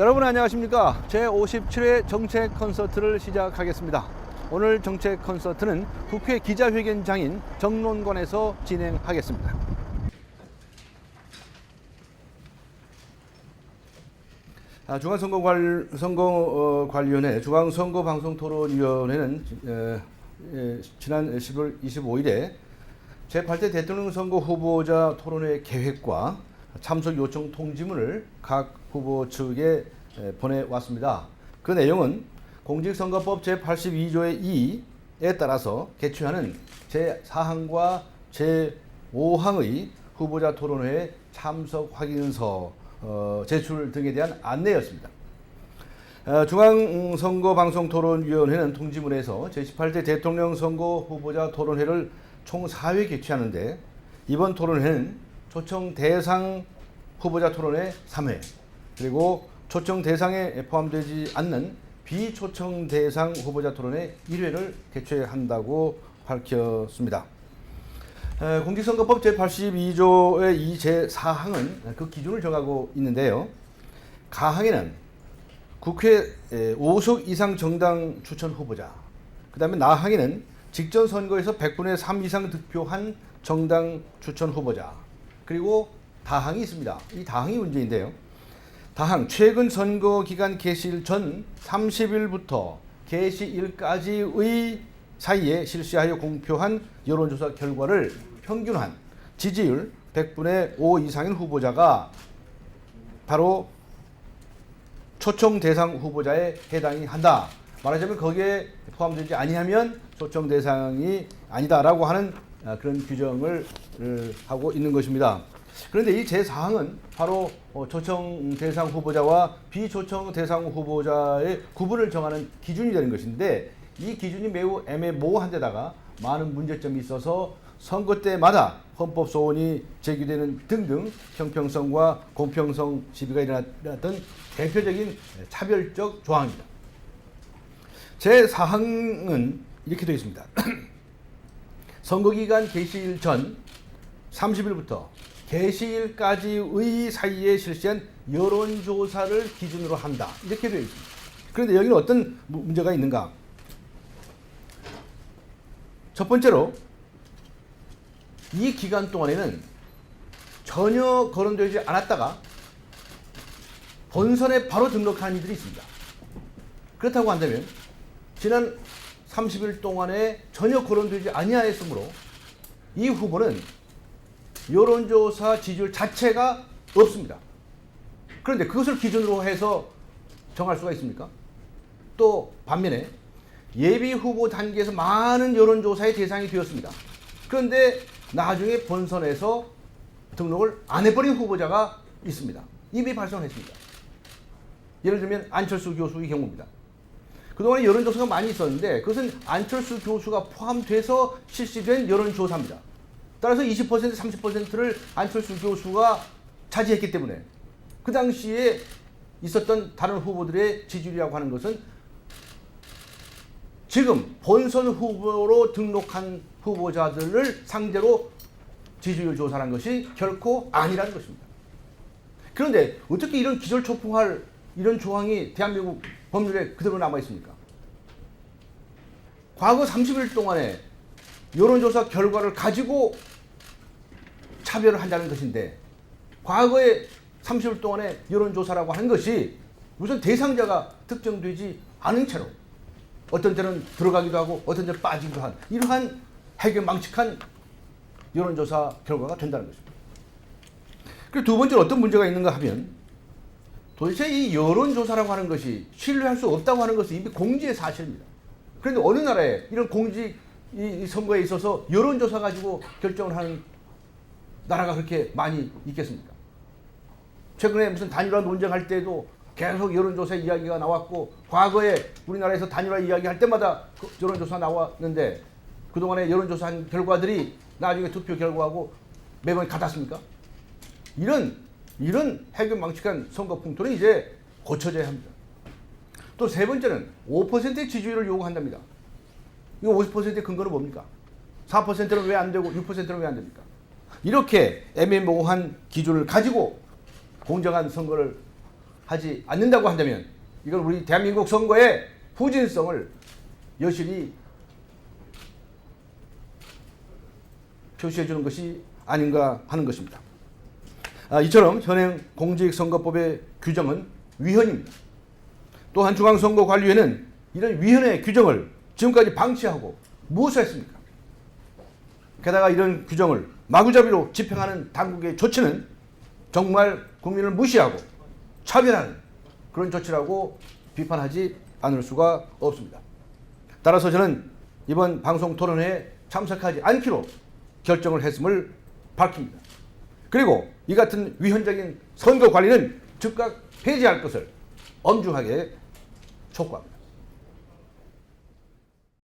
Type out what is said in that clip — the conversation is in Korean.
여러분 안녕하십니까? 제57회 정책 콘서트를 시작하겠습니다. 오늘 정책 콘서트는 국회 기자회견장인 정론관에서 진행하겠습니다. 중앙선거관리위원회, 중앙선거방송토론위원회는 지난 10월 25일에 제8대 대통령 선거 후보자 토론회 계획과 참석 요청 통지문을 각 후보 측에 보내왔습니다. 그 내용은 공직선거법 제82조의 2에 따라서 개최하는 제4항과 제5항의 후보자 토론회에 참석 확인서 제출 등에 대한 안내였습니다. 중앙선거방송토론위원회는 통지문에서 제18대 대통령 선거 후보자 토론회를 총 4회 개최하는데 이번 토론회는 초청 대상 후보자 토론회 3회 그리고 초청 대상에 포함되지 않는 비초청 대상 후보자 토론회 1회를 개최한다고 밝혔습니다. 공직선거법 제82조의 2 제4항은 그 기준을 정하고 있는데요. 가항에는 국회 5석 이상 정당 추천 후보자, 그 다음에 나항에는 직전 선거에서 100분의 3 이상 득표한 정당 추천 후보자, 그리고 다항이 있습니다. 이 다항이 문제인데요. 다항, 최근 선거 기간 개시일 전 30일부터 개시일까지의 사이에 실시하여 공표한 여론조사 결과를 평균한 지지율 100분의 5 이상인 후보자가 바로 초청 대상 후보자에 해당이 한다. 말하자면 거기에 포함되지 아니하면 초청 대상이 아니다라고 하는 그런 규정을 하고 있는 것입니다. 그런데 이 제4항은 바로 초청 대상 후보자와 비초청 대상 후보자의 구분을 정하는 기준이 되는 것인데 이 기준이 매우 애매모호한 데다가 많은 문제점이 있어서 선거 때마다 헌법 소원이 제기되는 등등 형평성과 공평성 시비가 일어났던 대표적인 차별적 조항입니다. 제4항은 이렇게 되어 있습니다. 선거기간 개시일 전 30일부터 개시일까지의 사이에 실시한 여론조사를 기준으로 한다. 이렇게 되어 있습니다. 그런데 여기는 어떤 문제가 있는가? 첫 번째로 이 기간 동안에는 전혀 거론되지 않았다가 본선에 바로 등록한 이들이 있습니다. 그렇다고 한다면 지난 30일 동안에 전혀 거론되지 아니하였으므로 이 후보는 여론조사 지지율 자체가 없습니다. 그런데 그것을 기준으로 해서 정할 수가 있습니까? 또 반면에 예비 후보 단계에서 많은 여론조사의 대상이 되었습니다. 그런데 나중에 본선에서 등록을 안 해버린 후보자가 있습니다. 이미 발생했습니다. 예를 들면 안철수 교수의 경우입니다. 그동안에 여론조사가 많이 있었는데 그것은 안철수 교수가 포함돼서 실시된 여론조사입니다. 따라서 20%, 30%를 안철수 교수가 차지했기 때문에 그 당시에 있었던 다른 후보들의 지지율이라고 하는 것은 지금 본선 후보로 등록한 후보자들을 상대로 지지율 조사한 것이 결코 아니라는 것입니다. 그런데 어떻게 이런 기절초풍할 이런 조항이 대한민국 법률에 그대로 남아 있습니까? 과거 30일 동안에 여론조사 결과를 가지고 차별을 한다는 것인데 과거에 30일 동안에 여론조사라고 하는 것이 우선 대상자가 특정되지 않은 채로 어떤 때는 들어가기도 하고 어떤 때는 빠지기도 한 이러한 해괴망측한 여론조사 결과가 된다는 것입니다. 그리고 두 번째로 어떤 문제가 있는가 하면 도대체 이 여론조사라고 하는 것이 신뢰할 수 없다고 하는 것은 이미 공지의 사실입니다. 그런데 어느 나라에 이런 공직 이 선거에 있어서 여론조사 가지고 결정을 하는 나라가 그렇게 많이 있겠습니까? 최근에 무슨 단일화 논쟁할 때도 계속 여론조사 이야기가 나왔고 과거에 우리나라에서 단일화 이야기할 때마다 그 여론조사 나왔는데 그동안에 여론조사한 결과들이 나중에 투표 결과하고 매번 같았습니까? 이런 해괴망측한 선거 풍토는 이제 고쳐져야 합니다. 또 세 번째는 5%의 지지율을 요구한답니다. 이거 50%의 근거는 뭡니까? 4%는 왜 안 되고 6%는 왜 안 됩니까? 이렇게 애매모호한 기준을 가지고 공정한 선거를 하지 않는다고 한다면 이건 우리 대한민국 선거의 후진성을 여실히 표시해 주는 것이 아닌가 하는 것입니다. 이처럼 현행 공직선거법의 규정은 위헌입니다. 또한 중앙선거관리위원회는 이런 위헌의 규정을 지금까지 방치하고 무엇을 했습니까? 게다가 이런 규정을 마구잡이로 집행하는 당국의 조치는 정말 국민을 무시하고 차별하는 그런 조치라고 비판하지 않을 수가 없습니다. 따라서 저는 이번 방송 토론회에 참석하지 않기로 결정을 했음을 밝힙니다. 그리고 이 같은 위헌적인 선거 관리는 즉각 폐지할 것을 엄중하게 촉구합니다.